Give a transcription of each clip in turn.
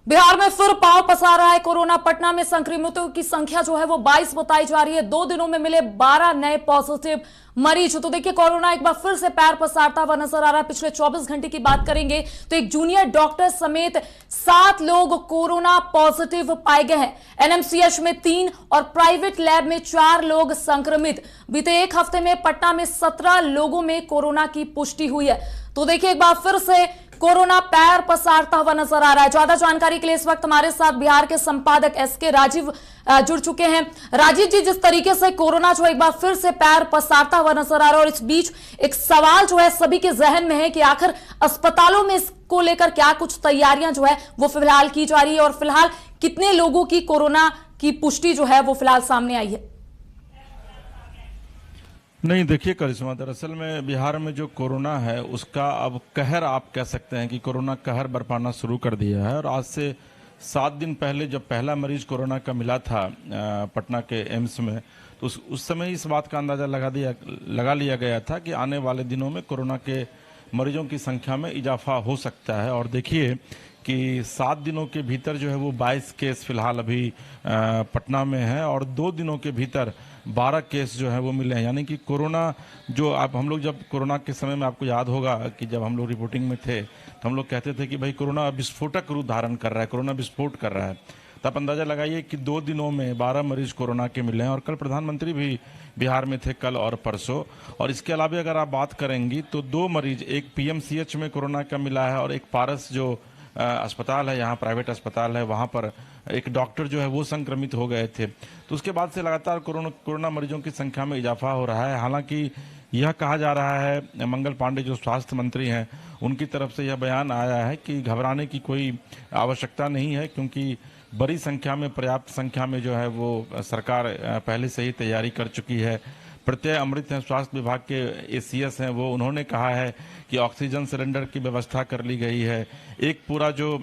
बिहार में फिर पांव पसार रहा है कोरोना। पटना में संक्रमितों की संख्या जो है वो 22 बताई जा रही है। 2 दिनों में मिले 12 नए पॉजिटिव मरीज। तो देखिए, कोरोना एक बार फिर से पैर पसारता हुआ नजर आ रहा है। पिछले 24 घंटे की बात करेंगे तो एक जूनियर डॉक्टर समेत 7 लोग कोरोना पॉजिटिव पाए गए हैं। एनएमसीएच में 3 और प्राइवेट लैब में 4 लोग संक्रमित। बीते एक हफ्ते में पटना में 17 लोगों में कोरोना की पुष्टि हुई है। तो देखिए, एक बार फिर से कोरोना पैर पसारता हुआ नजर आ रहा है। ज्यादा जानकारी के लिए इस वक्त हमारे साथ बिहार के संपादक एसके राजीव जुड़ चुके हैं। राजीव जी, जिस तरीके से कोरोना जो एक बार फिर से पैर पसारता हुआ नजर आ रहा है, और इस बीच एक सवाल जो है सभी के जहन में है कि आखिर अस्पतालों में इसको लेकर क्या कुछ तैयारियां जो है वो फिलहाल की जा रही है, और फिलहाल कितने लोगों की कोरोना की पुष्टि जो है वो फिलहाल सामने आई है? नहीं, देखिए करिश्मा, दरअसल में बिहार में जो कोरोना है उसका अब कहर, आप कह सकते हैं कि कोरोना कहर बरपाना शुरू कर दिया है। और आज से 7 दिन पहले जब पहला मरीज कोरोना का मिला था पटना के एम्स में, तो उस समय इस बात का अंदाज़ा लगा लिया गया था कि आने वाले दिनों में कोरोना के मरीजों की संख्या में इजाफा हो सकता है। और देखिए कि 7 दिनों के भीतर जो है वो 22 केस फिलहाल अभी पटना में है, और 2 दिनों के भीतर 12 केस जो है वो मिले हैं। यानी कि कोरोना जो आप, हम लोग जब कोरोना के समय में, आपको याद होगा कि जब हम लोग रिपोर्टिंग में थे तो हम लोग कहते थे कि भाई कोरोना विस्फोटक रूप धारण कर रहा है, कोरोना विस्फोट कर रहा है। तो आप अंदाज़ा लगाइए कि 2 दिनों में 12 मरीज कोरोना के मिले हैं। और कल प्रधानमंत्री भी बिहार में थे, कल और परसों। और इसके अलावा अगर आप बात करेंगी तो 2 मरीज, एक पीएमसीएच में कोरोना का मिला है, और एक पारस जो अस्पताल है, यहाँ प्राइवेट अस्पताल है, वहाँ पर एक डॉक्टर जो है वो संक्रमित हो गए थे। तो उसके बाद से लगातार कोरोना मरीजों की संख्या में इजाफा हो रहा है। हालांकि यह कहा जा रहा है, मंगल पांडे जो स्वास्थ्य मंत्री हैं, उनकी तरफ से यह बयान आया है कि घबराने की कोई आवश्यकता नहीं है, क्योंकि बड़ी संख्या में, पर्याप्त संख्या में जो है वो सरकार पहले से ही तैयारी कर चुकी है। प्रत्यय अमृत हैं, स्वास्थ्य विभाग के एसीएस हैं, वो उन्होंने कहा है कि ऑक्सीजन सिलेंडर की व्यवस्था कर ली गई है। एक पूरा जो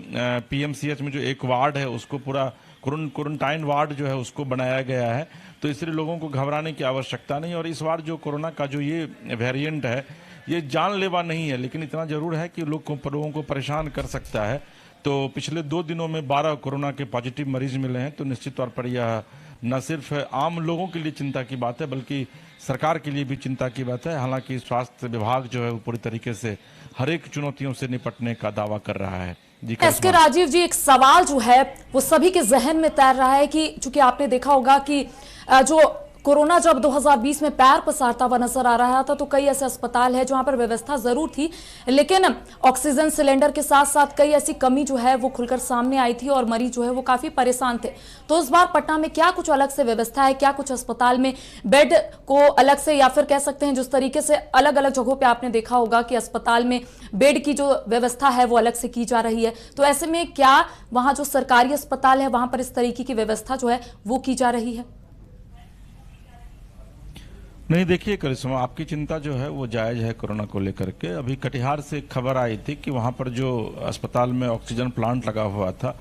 पीएमसीएच में जो एक वार्ड है उसको पूरा क्वारंटाइन वार्ड जो है उसको बनाया गया है। तो इसलिए लोगों को घबराने की आवश्यकता नहीं। और इस बार जो कोरोना का जो ये वेरिएंट है, ये जानलेवा नहीं है, लेकिन इतना जरूर है कि लोगों को परेशान कर सकता है। तो पिछले 2 दिनों में 12 कोरोना के पॉजिटिव मरीज मिले हैं। तो निश्चित तौर पर यह न सिर्फ आम लोगों के लिए चिंता की बात है, बल्कि सरकार के लिए भी चिंता की बात है। हालांकि स्वास्थ्य विभाग जो है वो पूरी तरीके से हर एक चुनौतियों से निपटने का दावा कर रहा है। जी एसके राजीव जी, एक सवाल जो है वो सभी के जहन में तैर रहा है कि चूंकि आपने देखा होगा कि जो कोरोना जब 2020 में पैर पसारता हुआ नजर आ रहा था, तो कई ऐसे अस्पताल है जहां पर व्यवस्था जरूर थी, लेकिन ऑक्सीजन सिलेंडर के साथ साथ कई ऐसी कमी जो है वो खुलकर सामने आई थी, और मरीज जो है वो काफी परेशान थे। तो इस बार पटना में क्या कुछ अलग से व्यवस्था है? क्या कुछ अस्पताल में बेड को अलग से, या फिर कह सकते हैं जिस तरीके से अलग अलग जगहों पर आपने देखा होगा कि अस्पताल में बेड की जो व्यवस्था है वो अलग से की जा रही है, तो ऐसे में क्या वहां जो सरकारी अस्पताल है वहां पर इस तरीके की व्यवस्था जो है वो की जा रही है? नहीं, देखिए करिश्मा, आपकी चिंता जो है वो जायज़ है कोरोना को लेकर के। अभी कटिहार से एक खबर आई थी कि वहाँ पर जो अस्पताल में ऑक्सीजन प्लांट लगा हुआ था,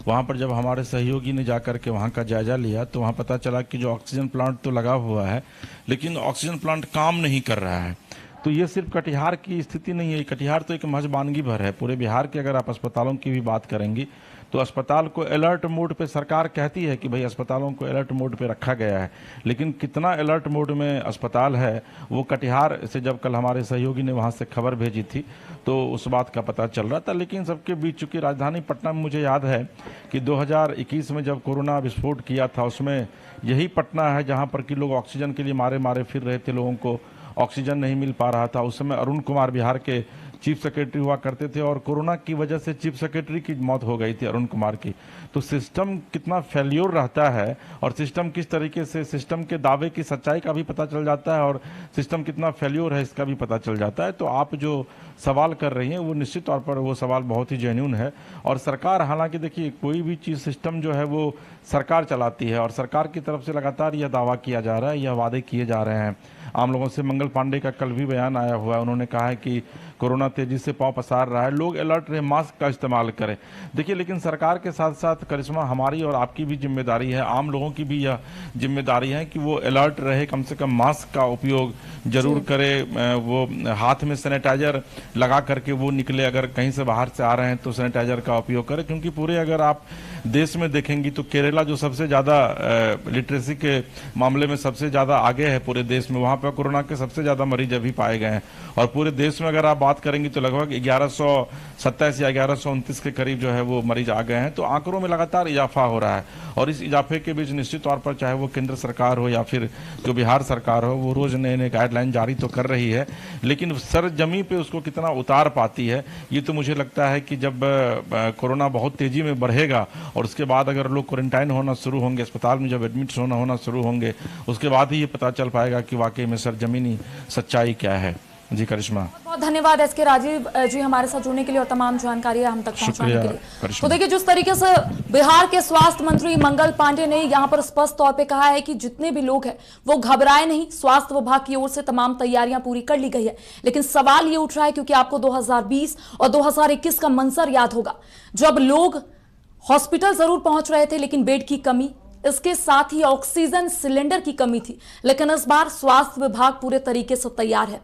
वहाँ पर जब हमारे सहयोगी ने जाकर के वहाँ का जायजा लिया तो वहाँ पता चला कि जो ऑक्सीजन प्लांट तो लगा हुआ है, लेकिन ऑक्सीजन प्लांट काम नहीं कर रहा है। तो ये सिर्फ कटिहार की स्थिति नहीं है, कटिहार तो एक महजबानगी भर है। पूरे बिहार के अगर आप अस्पतालों की भी बात करेंगी तो अस्पताल को अलर्ट मोड पे सरकार कहती है कि भाई अस्पतालों को अलर्ट मोड पे रखा गया है, लेकिन कितना अलर्ट मोड में अस्पताल है वो कटिहार से जब कल हमारे सहयोगी ने वहाँ से खबर भेजी थी तो उस बात का पता चल रहा था। लेकिन सबके बीच, चूंकि राजधानी पटना में मुझे याद है कि 2021 में जब कोरोना विस्फोट किया था, उसमें यही पटना है जहाँ पर कि लोग ऑक्सीजन के लिए मारे मारे फिर रहे थे, लोगों को ऑक्सीजन नहीं मिल पा रहा था। उस समय अरुण कुमार बिहार के चीफ सेक्रेटरी हुआ करते थे, और कोरोना की वजह से चीफ सेक्रेटरी की मौत हो गई थी, अरुण कुमार की। तो सिस्टम कितना फेल्योर रहता है, और सिस्टम किस तरीके से, सिस्टम के दावे की सच्चाई का भी पता चल जाता है, और सिस्टम कितना फेल्योर है इसका भी पता चल जाता है। तो आप जो सवाल कर रही हैं वो निश्चित तौर पर वो सवाल बहुत ही जेन्युइन है। और सरकार, हालांकि देखिए कोई भी चीज़, सिस्टम जो है वो सरकार चलाती है, और सरकार की तरफ से लगातार यह दावा किया जा रहा है, यह वादे किए जा रहे हैं। आम लोगों से। मंगल पांडे का कल भी बयान आया हुआ है, उन्होंने कहा है कि कोरोना तेजी से पांव पसार रहा है, लोग अलर्ट रहे, मास्क का इस्तेमाल करें। देखिए, लेकिन सरकार के साथ साथ करिश्मा हमारी और आपकी भी जिम्मेदारी है, आम लोगों की भी यह जिम्मेदारी है कि वो अलर्ट रहे, कम से कम मास्क का उपयोग जरूर करे, वो हाथ में सैनिटाइजर लगा करके वो निकले, अगर कहीं से बाहर से आ रहे हैं तो सैनिटाइजर का उपयोग करें। क्योंकि पूरे अगर आप देश में देखेंगी तो केरला जो सबसे ज़्यादा लिटरेसी के मामले में सबसे ज़्यादा आगे है पूरे देश में, वहाँ पर कोरोना के सबसे ज़्यादा मरीज अभी पाए गए हैं। और पूरे देश में अगर आप बात करेंगी तो लगभग 1127 या 1129 के करीब जो है वो मरीज आ गए हैं। तो आंकड़ों में लगातार इजाफा हो रहा है, और इस इजाफे के बीच निश्चित तौर पर चाहे वो केंद्र सरकार हो या फिर जो बिहार सरकार हो, वो रोज नए नए गाइडलाइन जारी तो कर रही है, लेकिन सरजमी पे उसको कितना उतार पाती है, ये तो मुझे लगता है कि जब कोरोना बहुत तेजी में बढ़ेगा और उसके बाद अगर लोग क्वारंटाइन होना शुरू होंगे, अस्पताल में जब एडमिट होना शुरू होंगे, उसके बाद ही ये पता चल पाएगा कि वाकई में सरजमीनी सच्चाई क्या है। जी करिश्मा, बहुत धन्यवाद एसके राजीव जी हमारे साथ जुड़ने के लिए और तमाम जानकारी हम तक पहुंचाने के लिए। तो देखिए, जिस तरीके से बिहार के स्वास्थ्य मंत्री मंगल पांडे ने यहां पर स्पष्ट तौर पे कहा है कि जितने भी लोग हैं वो घबराए नहीं, स्वास्थ्य विभाग की ओर से तमाम तैयारियां पूरी कर ली गई है। लेकिन सवाल ये उठ रहा है, क्योंकि आपको 2020 और 2021 का मंजर याद होगा, जब लोग हॉस्पिटल जरूर पहुंच रहे थे लेकिन बेड की कमी, इसके साथ ही ऑक्सीजन सिलेंडर की कमी थी। लेकिन इस बार स्वास्थ्य विभाग पूरे तरीके से तैयार है,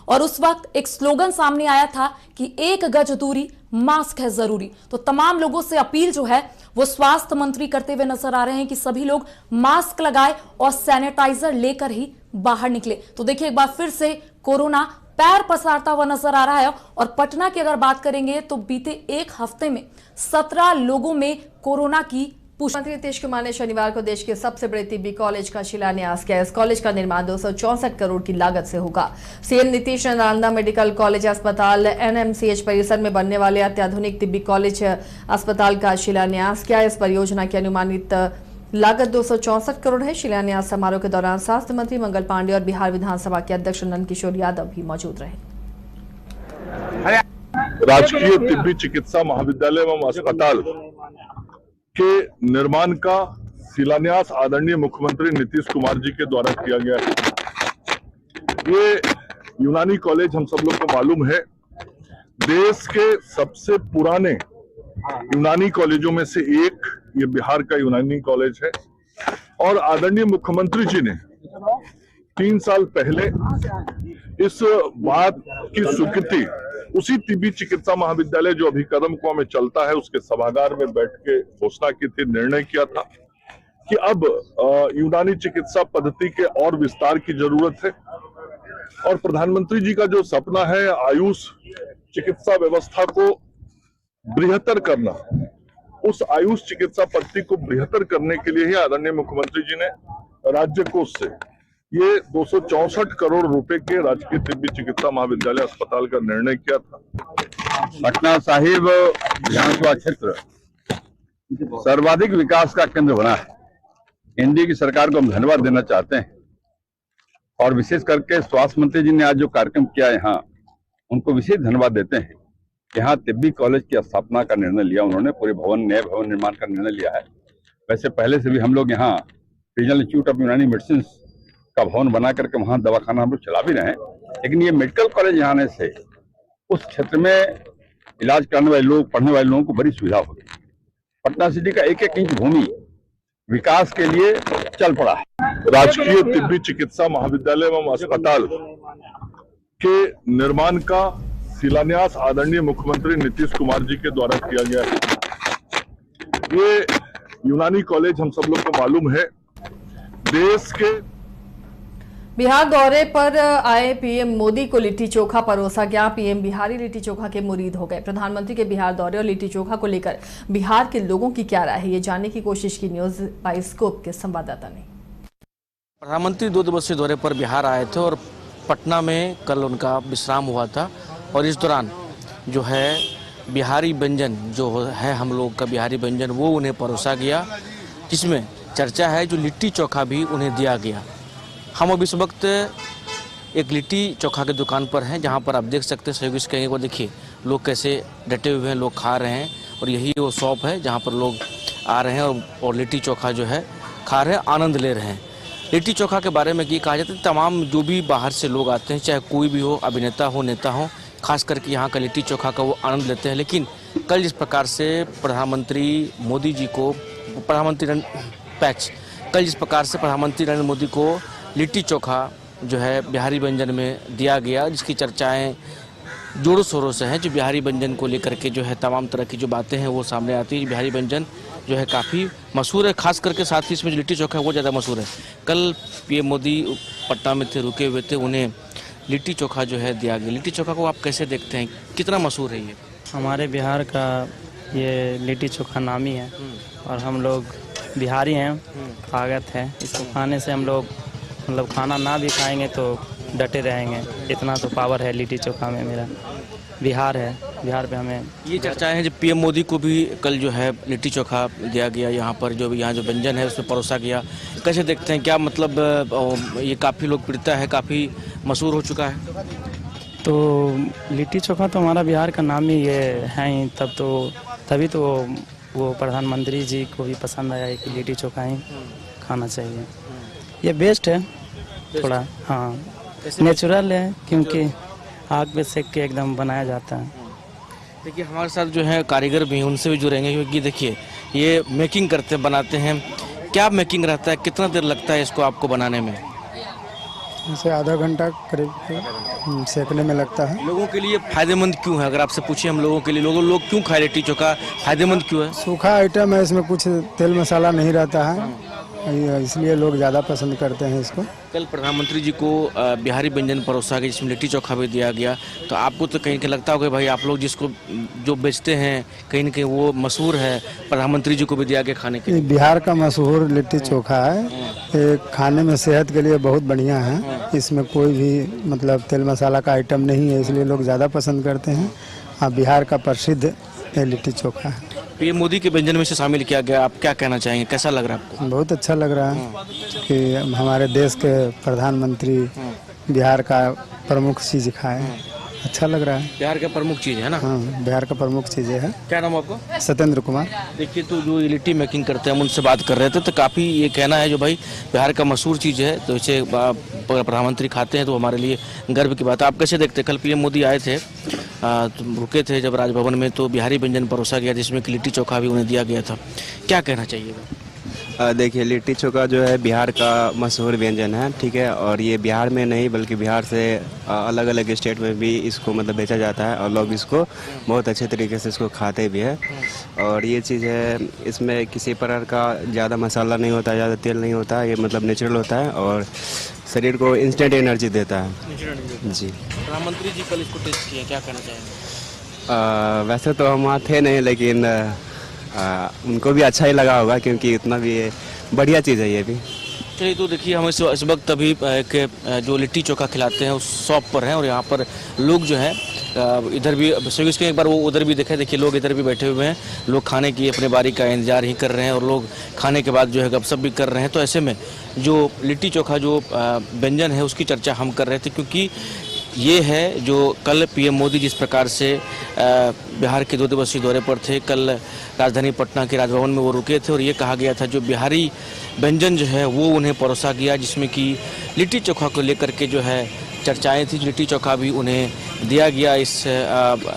और उस वक्त एक स्लोगन सामने आया था कि 1 गज दूरी, मास्क है जरूरी। तो तमाम लोगों से अपील जो है वो स्वास्थ्य मंत्री करते हुए नजर आ रहे हैं कि सभी लोग मास्क लगाए और सैनिटाइजर लेकर ही बाहर निकले। तो देखिए, एक बार फिर से कोरोना पैर पसारता हुआ नजर आ रहा है। और पटना की अगर बात करेंगे तो बीते एक हफ्ते में 17 लोगों में कोरोना की मंत्री नीतीश कुमार ने शनिवार को देश के सबसे बड़े तिब्बी कॉलेज का शिलान्यास किया। इस कॉलेज का निर्माण 264 करोड़ की लागत से होगा। सीएम नीतीश ने नालंदा मेडिकल कॉलेज अस्पताल एनएमसीएच परिसर में बनने वाले अत्याधुनिक तिब्बी कॉलेज अस्पताल का शिलान्यास किया। इस परियोजना की अनुमानित लागत 264 करोड़ है। शिलान्यास समारोह के दौरान स्वास्थ्य मंत्री मंगल पांडे और बिहार विधानसभा के अध्यक्ष नंद किशोर यादव भी मौजूद रहे। राजकीय तिब्बी चिकित्सा महाविद्यालय एवं अस्पताल के निर्माण का शिलान्यास आदरणीय मुख्यमंत्री नीतीश कुमार जी के द्वारा किया गया है। ये यूनानी कॉलेज हम सब लोग को मालूम है, देश के सबसे पुराने यूनानी कॉलेजों में से एक ये बिहार का यूनानी कॉलेज है। और आदरणीय मुख्यमंत्री जी ने 3 साल पहले इस बात की स्वीकृति उसी तिब्बी चिकित्सा महाविद्यालय जो अभी कदम कुआं में चलता है उसके सभागार में बैठ के घोषणा की थी, निर्णय किया था कि अब यूनानी चिकित्सा पद्धति के और विस्तार की जरूरत है। और प्रधानमंत्री जी का जो सपना है आयुष चिकित्सा व्यवस्था को बृहत्तर करना, उस आयुष चिकित्सा पद्धति को बृहत्तर करने के लिए ही आदरणीय मुख्यमंत्री जी ने राज्य कोष से ये 264 करोड़ रुपए के राजकीय तिब्बी चिकित्सा महाविद्यालय अस्पताल का निर्णय किया था। पटना साहिब विधानसभा क्षेत्र सर्वाधिक विकास का केंद्र बना है। एनडीए की सरकार को हम धन्यवाद देना चाहते हैं, और विशेष करके स्वास्थ्य मंत्री जी ने आज जो कार्यक्रम किया यहाँ, उनको विशेष धन्यवाद देते हैं। यहाँ तिब्बी कॉलेज की स्थापना का निर्णय लिया उन्होंने, पूरे नए भवन निर्माण का निर्णय लिया है। वैसे पहले से भी हम लोग यहाँ रीजनल इंस्टीट्यूट ऑफ यूनानी मेडिसिन का भवन बना करके वहाँ दवाखाना हम लोग चला भी रहे हैं, लेकिन ये मेडिकल कॉलेज यहाँ आने से उस क्षेत्र में इलाज कराने वाले लोग, पढ़ने वाले लोगों को बड़ी सुविधा होगी। पटना सिटी का एक एक इंच भूमि विकास के लिए चल पड़ा है। राजकीय तिब्बी चिकित्सा महाविद्यालय एवं अस्पताल के निर्माण का शिलान्यास आदरणीय मुख्यमंत्री नीतीश कुमार जी के द्वारा किया गया है। ये यूनानी कॉलेज हम सब लोग को मालूम है, देश के बिहार दौरे पर आए पीएम मोदी को लिट्टी चोखा परोसा गया। पीएम बिहारी लिट्टी चोखा के मुरीद हो गए। प्रधानमंत्री के बिहार दौरे और लिट्टी चोखा को लेकर बिहार के लोगों की क्या राय है, ये जानने की कोशिश की न्यूज बाइस्कोप के संवाददाता ने। प्रधानमंत्री 2 दिवसीय दौरे पर बिहार आए थे और पटना में कल उनका विश्राम हुआ था, और इस दौरान जो है बिहारी व्यंजन जो है हम लोग का बिहारी व्यंजन वो उन्हें परोसा गया, जिसमें चर्चा है जो लिट्टी चोखा भी उन्हें दिया गया। हम अब इस वक्त एक लिट्टी चोखा की दुकान पर हैं, जहां पर आप देख सकते हैं सहयोगी कहेंगे वो देखिए लोग कैसे डटे हुए हैं, लोग खा रहे हैं, और यही वो शॉप है जहां पर लोग आ रहे हैं और लिट्टी चोखा जो है खा रहे हैं, आनंद ले रहे हैं। लिट्टी चोखा के बारे में ये कहा जाता है तमाम जो भी बाहर से लोग आते हैं, चाहे कोई भी हो, अभिनेता हो, नेता हो, खास करके यहाँ का लिट्टी चोखा का वो आनंद लेते हैं। लेकिन कल जिस प्रकार से प्रधानमंत्री मोदी जी को कल जिस प्रकार से प्रधानमंत्री नरेंद्र मोदी को लिट्टी चोखा जो है बिहारी व्यंजन में दिया गया, जिसकी चर्चाएं जोरों शोरों से हैं, जो बिहारी व्यंजन को लेकर के जो है तमाम तरह की जो बातें हैं वो सामने आती है। बिहारी व्यंजन जो है काफ़ी मशहूर है, खास करके साथ ही इसमें जो लिट्टी चोखा है वो ज़्यादा मशहूर है। कल पीएम मोदी पटना में थे, रुके हुए थे, उन्हें लिट्टी चोखा जो है दिया गया। लिट्टी चोखा को आप कैसे देखते हैं, कितना मशहूर है ये? हमारे बिहार का ये लिट्टी चोखा नामी है और हम लोग बिहारी हैं, पागत है। इसको खाने से हम लोग मतलब खाना ना भी खाएंगे तो डटे रहेंगे, इतना तो पावर है लिट्टी चोखा में। मेरा बिहार है, बिहार पे हमें ये चर्चाएं हैं जब पीएम मोदी को भी कल जो है लिट्टी चोखा दिया गया, यहाँ पर जो यहाँ जो व्यंजन है उसमें परोसा गया। कैसे देखते हैं, क्या मतलब ये काफ़ी लोकप्रियता है, काफ़ी मशहूर हो चुका है? तो लिट्टी चोखा तो हमारा बिहार का नाम ही ये है ही, तभी तो वो प्रधानमंत्री जी को भी पसंद आया है कि लिट्टी चोखा ही खाना चाहिए। ये बेस्ट है थोड़ा, हाँ नेचुरल है क्योंकि आग पे सेक के एकदम बनाया जाता है। देखिए हमारे साथ जो है कारीगर भी हैं, उनसे भी जुड़ेंगे क्योंकि देखिए ये मेकिंग करते बनाते हैं। क्या मेकिंग रहता है, कितना देर लगता है इसको आपको बनाने में? इसे आधा घंटा करीब सेकने में लगता है। लोगों के लिए फायदेमंद क्यों है, अगर आपसे पूछे हम लोगों के लिए, लोग क्यों खाए लिट्टी चोखा, फायदेमंद क्यों है? सूखा आइटम है, इसमें कुछ तेल मसाला नहीं रहता है, इसलिए लोग ज़्यादा पसंद करते हैं इसको। कल प्रधानमंत्री जी को बिहारी व्यंजन परोसा गया जिसमें लिट्टी चोखा भी दिया गया, तो आपको तो कहीं लगता होगा भाई आप लोग जिसको जो बेचते हैं कहीं न कहीं वो मशहूर है, प्रधानमंत्री जी को भी दिया गया खाने के लिए। बिहार का मशहूर लिट्टी चोखा है, ये खाने में सेहत के लिए बहुत बढ़िया है। इसमें कोई भी मतलब तेल मसाला का आइटम नहीं है, इसलिए लोग ज़्यादा पसंद करते हैं। हाँ, बिहार का प्रसिद्ध लिट्टी चोखा है। पीएम मोदी के व्यंजन में से शामिल किया गया, आप क्या कहना चाहेंगे, कैसा लग रहा है आपको? बहुत अच्छा लग रहा है कि हमारे देश के प्रधानमंत्री बिहार का प्रमुख चीज़ खाए, अच्छा लग रहा है। बिहार का प्रमुख चीज़ है ना? हाँ, बिहार का प्रमुख चीज़ें है। क्या नाम आपका? सत्येंद्र कुमार। देखिए तो जो लिट्टी मेकिंग करते हैं हम उनसे बात कर रहे थे, तो काफ़ी ये कहना है जो भाई बिहार का मशहूर चीज़ है, तो इसे प्रधानमंत्री खाते हैं तो हमारे लिए गर्व की बात है। आप कैसे देखते हैं, कल पीएम मोदी आए थे, रुके थे जब राजभवन में, तो बिहारी व्यंजन परोसा गया जिसमें कि लिट्टी चोखा भी उन्हें दिया गया था, क्या कहना चाहिएगा? देखिए लिट्टी चोखा जो है बिहार का मशहूर व्यंजन है, ठीक है, और ये बिहार में नहीं बल्कि बिहार से अलग अलग स्टेट में भी इसको मतलब बेचा जाता है और लोग इसको बहुत अच्छे तरीके से इसको खाते भी है। और ये चीज़ है, इसमें किसी प्रकार का ज़्यादा मसाला नहीं होता, ज़्यादा तेल नहीं होता, ये मतलब नेचुरल होता है और शरीर को इंस्टेंट एनर्जी देता है जी। प्रधानमंत्री जी कल इसको टेस्ट किए, क्या कहना चाहेंगे? वैसे तो हम वहाँ थे नहीं, लेकिन उनको भी अच्छा ही लगा होगा क्योंकि इतना भी बढ़िया चीज़ है ये भी। चलिए तो देखिए हम इस वक्त अभी जो लिट्टी चोखा खिलाते हैं उस शॉप पर हैं और यहाँ पर लोग जो हैं इधर भी सर्विस के एक बार वो उधर भी देखा, देखिए लोग इधर भी बैठे हुए हैं, लोग खाने की अपने बारी का इंतजार ही कर रहे हैं और लोग खाने के बाद जो है गपशप भी कर रहे हैं। तो ऐसे में जो लिट्टी चोखा जो व्यंजन है उसकी चर्चा हम कर रहे थे क्योंकि ये है जो कल पीएम मोदी जिस प्रकार से बिहार के 2 दिवसीय दौरे पर थे, कल राजधानी पटना के राजभवन में वो रुके थे और ये कहा गया था जो बिहारी व्यंजन जो है वो उन्हें परोसा गया जिसमें कि लिट्टी चोखा को लेकर के जो है चर्चाएं थी। लिट्टी चोखा भी उन्हें दिया गया इस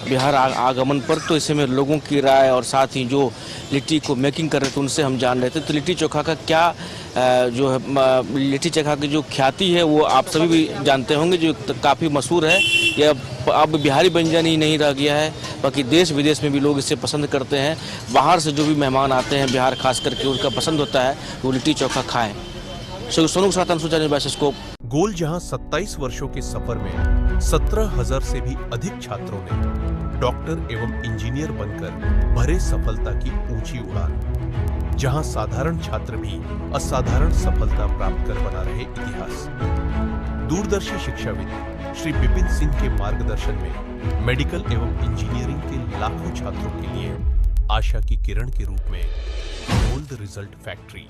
बिहार आगमन पर। तो इसमें लोगों की राय और साथ ही जो लिट्टी को मेकिंग कर रहे थे उनसे हम जान रहे थे। तो लिट्टी चोखा का क्या जो है लिट्टी चोखा की जो ख्याति है वो आप सभी भी जानते होंगे, जो काफ़ी मशहूर है। यह अब बिहारी व्यंजन ही नहीं रह गया है, बाकी देश विदेश में भी लोग इसे पसंद करते हैं। बाहर से जो भी मेहमान आते हैं बिहार खास करके उनका पसंद होता है वो लिट्टी चोखा खाएँ। सोनू के साथ अनुसूचा गोल जहां 27 वर्षों के सफर में 17,000 से भी अधिक छात्रों ने डॉक्टर एवं इंजीनियर बनकर भरे सफलता की ऊंची उड़ान, जहां साधारण छात्र भी असाधारण सफलता प्राप्त कर बना रहे इतिहास। दूरदर्शी शिक्षाविद श्री विपिन सिंह के मार्गदर्शन में मेडिकल एवं इंजीनियरिंग के लाखों छात्रों के लिए आशा की किरण के रूप में गोल्ड रिजल्ट फैक्ट्री